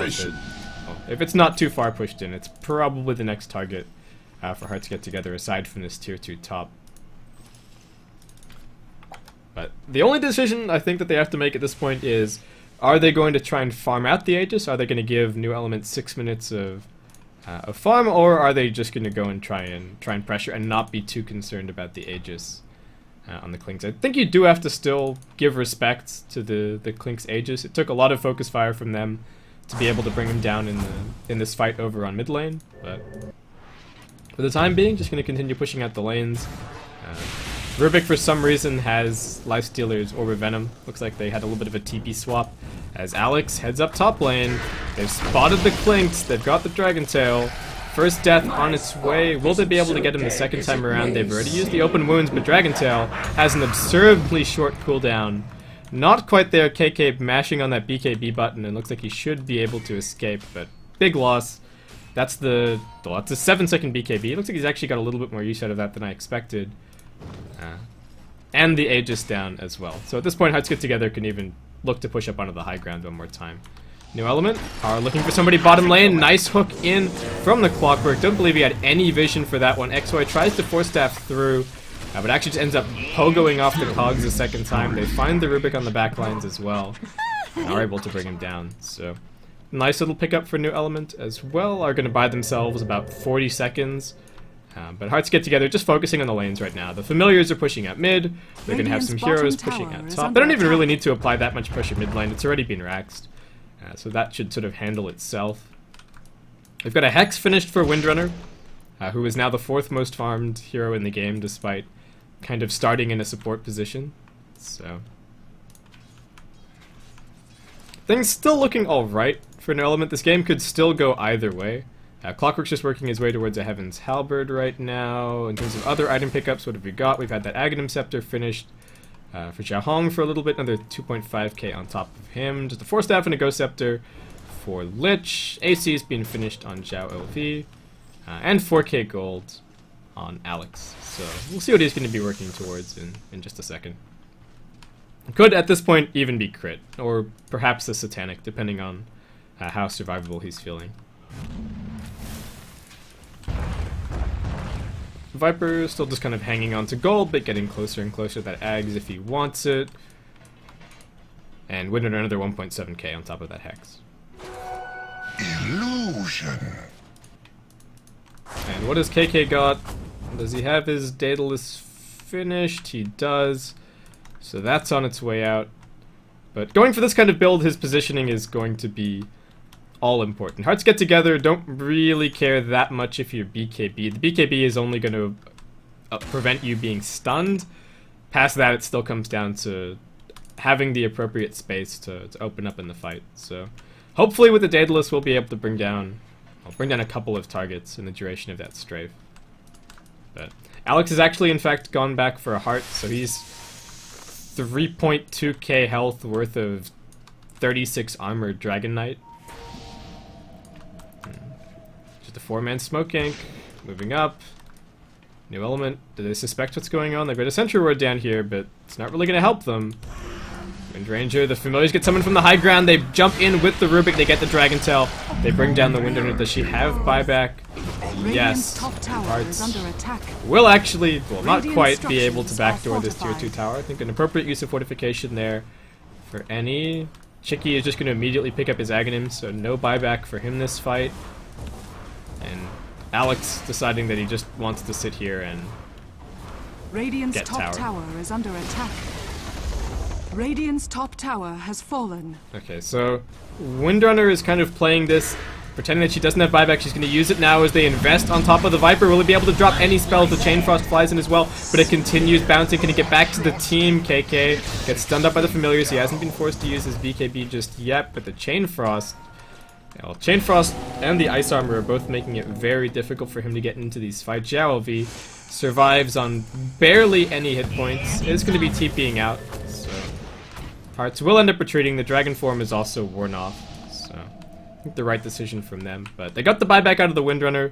If it's not too far pushed in, it's probably the next target for Hearts Get Together, aside from this tier 2 top. But the only decision I think that they have to make at this point is, are they going to try and farm out the Aegis? Are they going to give New Element 6 minutes of farm, or are they just going to go and try and pressure and not be too concerned about the Aegis on the Clinks? I think you do have to still give respect to the Clinks Aegis. It took a lot of focus fire from them to be able to bring him down in this fight over on mid lane, but for the time being, just going to continue pushing out the lanes. Rubik, for some reason, has Lifestealer's Orb of Venom. Looks like they had a little bit of a TP swap. As Alex heads up top lane, they've spotted the Clinks, they've got the Dragontail. First death on its way. Will they be able to get him the second time around? They've already used the open wounds, but Dragontail has an absurdly short cooldown. Not quite there. KK mashing on that BKB button, and looks like he should be able to escape, but big loss. That's a 7-second BKB. It looks like he's actually got a little bit more use out of that than I expected. And the Aegis down as well. So at this point, Hearts Get Together can even look to push up onto the high ground one more time. New Element are looking for somebody bottom lane. Nice hook in from the Clockwork. Don't believe he had any vision for that one. XY tries to force staff through, but actually just ends up pogoing off the cogs a second time. They find the Rubik on the back lines as well, and are able to bring him down. So nice little pickup for New Element as well. Are going to buy themselves about 40 seconds. But Hearts Get Together just focusing on the lanes right now. The familiars are pushing out mid. They're going to have some heroes pushing out top. They don't even really need to apply that much pressure mid lane. It's already been raxed. So that should sort of handle itself. We've got a Hex finished for Windrunner, who is now the 4th most farmed hero in the game, despite kind of starting in a support position. So things still looking alright for New Element. This game could still go either way. Clockwork's just working his way towards a Heaven's Halberd right now. In terms of other item pickups, what have we got? We've had that Aghanim Scepter finished for Xiao Hong for a little bit, another 2.5k on top of him. Just a 4-staff and a Ghost Scepter for Lich. AC is being finished on Xiao LV. And 4k gold on Alex. So we'll see what he's going to be working towards in just a second. Could, at this point, even be crit, or perhaps a Satanic, depending on how survivable he's feeling. Viper still just kind of hanging on to gold, but getting closer and closer to that Ags if he wants it. And winning another 1.7k on top of that Hex. Illusion. And what has KK got? Does he have his Daedalus finished? He does. So that's on its way out. But going for this kind of build, his positioning is going to be all important. Hearts Get Together don't really care that much if you're BKB. The BKB is only going to prevent you being stunned. Past that, it still comes down to having the appropriate space to open up in the fight. So hopefully with the Daedalus we'll be able to bring down a couple of targets in the duration of that strafe. But Alex has actually in fact gone back for a heart, so he's 3.2k health worth of 36 armored Dragon Knight. Just a 4-man smoke gank, moving up. New element. Do they suspect what's going on? They've got a Sentry Ward down here, but it's not really going to help them. Wind Ranger, the Familiars get summoned from the high ground. They jump in with the Rubik. They get the Dragon Tail. They bring down the Windrunner. Does she have buyback? Yes. Hearts will actually, well, not quite be able to backdoor this tier 2 tower. I think an appropriate use of fortification there for any. Chicky is just going to immediately pick up his Aghanim, so no buyback for him this fight. And Alex deciding that he just wants to sit here and Radiant's get top tower is under attack. Radiant's top tower has fallen. Okay, so Windrunner is kind of playing this, pretending that she doesn't have buyback. She's going to use it now as they invest on top of the Viper. Will he be able to drop any spells? The Chain Frost flies in as well, but it continues bouncing. Can he get back to the team? KK gets stunned up by the Familiars. He hasn't been forced to use his BKB just yet, but the Chain Frost... Well, Chain Frost and the Ice Armor are both making it very difficult for him to get into these fights. Xiao V survives on barely any hit points. Is going to be TPing out, so Hearts will end up retreating. The Dragon form is also worn off, so I think the right decision from them. But they got the buyback out of the Windrunner.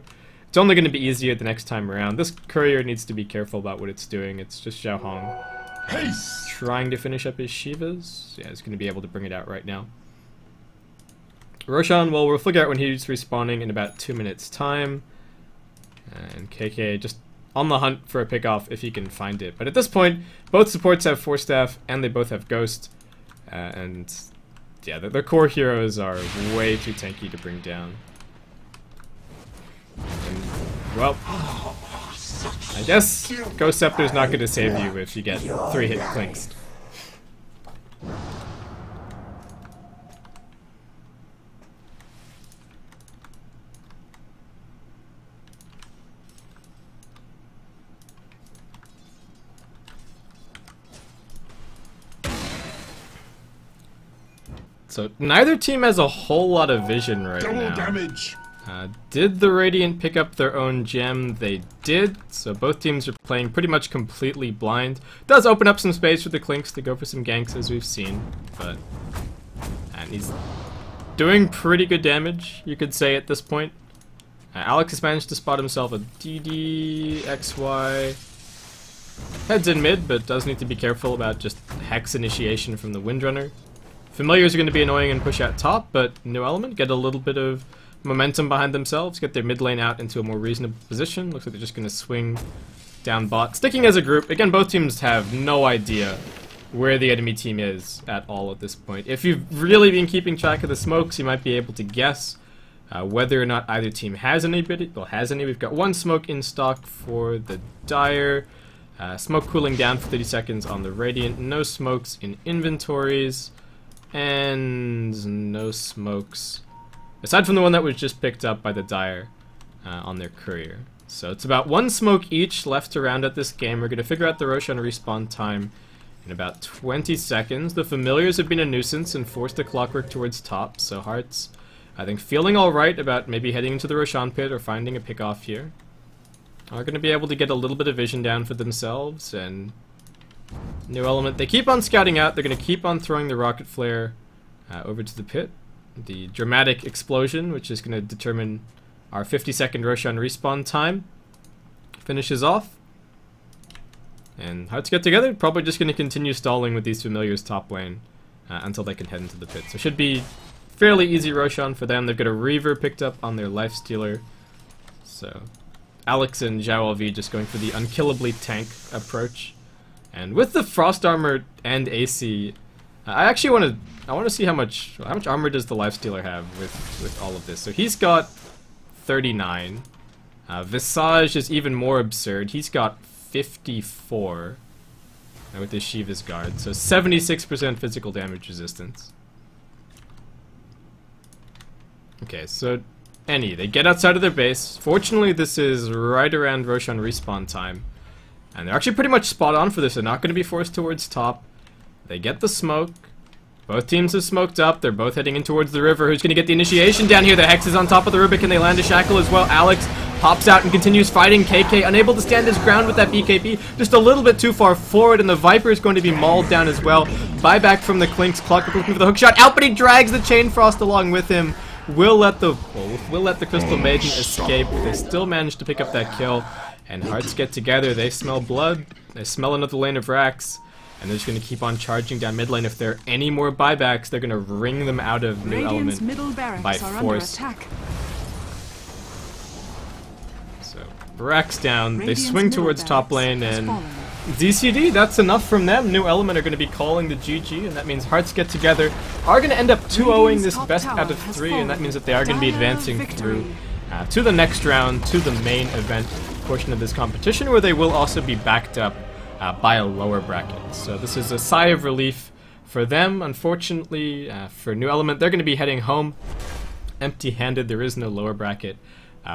It's only going to be easier the next time around. This Courier needs to be careful about what it's doing. It's just Xiao Hong trying to finish up his Shivas. Yeah, he's going to be able to bring it out right now. Roshan, well, we'll figure out when he's respawning in about 2 minutes' time. And KK just on the hunt for a pickoff if he can find it. But at this point, both supports have Force Staff and they both have Ghost. And yeah, their core heroes are way too tanky to bring down. And, well, I guess Ghost Scepter's not going to save you if you get 3 hit clinks. So neither team has a whole lot of vision right now. Damage. Did the Radiant pick up their own gem? They did, so both teams are playing pretty much completely blind. Does open up some space for the Clinks to go for some ganks as we've seen, but and he's doing pretty good damage, you could say at this point. Alex has managed to spot himself a DDXY. Heads in mid, but does need to be careful about just Hex initiation from the Windrunner. Familiars are going to be annoying and push out top, but New Element get a little bit of momentum behind themselves, get their mid lane out into a more reasonable position. Looks like they're just going to swing down bot. Sticking as a group, again, both teams have no idea where the enemy team is at all at this point. If you've really been keeping track of the smokes, you might be able to guess whether or not either team has any. Well, has any. We've got one smoke in stock for the Dire. Smoke cooling down for 30 seconds on the Radiant. No smokes in inventories. And no smokes, aside from the one that was just picked up by the Dire on their Courier. So it's about 1 smoke each left to round out this game. We're going to figure out the Roshan respawn time in about 20 seconds. The Familiars have been a nuisance and forced the clockwork towards top, so Hearts, I think, feeling alright about maybe heading into the Roshan pit or finding a pick-off here. Are going to be able to get a little bit of vision down for themselves, and New Element, they keep on scouting out. They're going to keep on throwing the rocket flare over to the pit. The dramatic explosion, which is going to determine our 50-second Roshan respawn time, finishes off. And Hearts get together. Probably just going to continue stalling with these Familiars top lane until they can head into the pit. So it should be fairly easy Roshan for them. They've got a Reaver picked up on their Lifestealer. So Alex and Xiao LV just going for the unkillably tank approach. And with the Frost Armor and AC, I actually want to see how much armor does the Lifestealer have with all of this. So he's got 39. Visage is even more absurd. He's got 54 with his Shiva's Guard. So 76% physical damage resistance. Okay, so they get outside of their base. Fortunately, this is right around Roshan respawn time. And they're actually pretty much spot on for this. They're not going to be forced towards top. They get the smoke. Both teams have smoked up. They're both heading in towards the river. Who's going to get the initiation down here? The Hex is on top of the river. Can they land a shackle as well? Alex pops out and continues fighting. KK unable to stand his ground with that BKB. Just a little bit too far forward, and the Viper is going to be mauled down as well. Buyback from the Clinks. Clock looking for the hook shot out, but he drags the Chain Frost along with him. Will let the Crystal Maiden escape. They still manage to pick up that kill, and Hearts get together. They smell blood. They smell another lane of racks. And they're just going to keep on charging down mid lane. If there are any more buybacks, they're going to wring them out of New Element by force. So, Brax down. They swing towards top lane, and DCD, that's enough from them. New Element are going to be calling the GG, and that means Hearts get together. Are going to end up 2-0ing this best out of 3, and that means that they are going to be advancing through to the next round, to the main event portion of this competition, where they will also be backed up by a lower bracket. So this is a sigh of relief for them. Unfortunately, for New Element, they're going to be heading home empty-handed. There is no lower bracket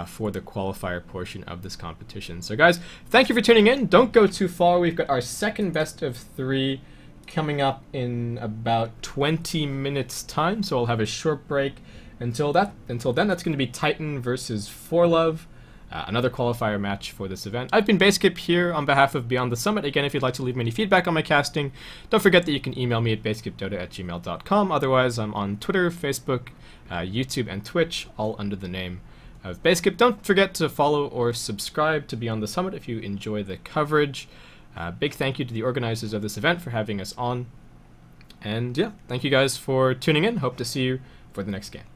for the qualifier portion of this competition. So guys, thank you for tuning in. Don't go too far. We've got our second best of 3 coming up in about 20 minutes time. So I'll have a short break until then. That's going to be Titan versus Forlove. Another qualifier match for this event. I've been Baseskip here on behalf of Beyond the Summit. Again, if you'd like to leave me any feedback on my casting, don't forget that you can email me at baseskipdota@gmail.com. Otherwise, I'm on Twitter, Facebook, YouTube, and Twitch, all under the name of Baseskip. Don't forget to follow or subscribe to Beyond the Summit if you enjoy the coverage. Big thank you to the organizers of this event for having us on. And yeah, thank you guys for tuning in. Hope to see you for the next game.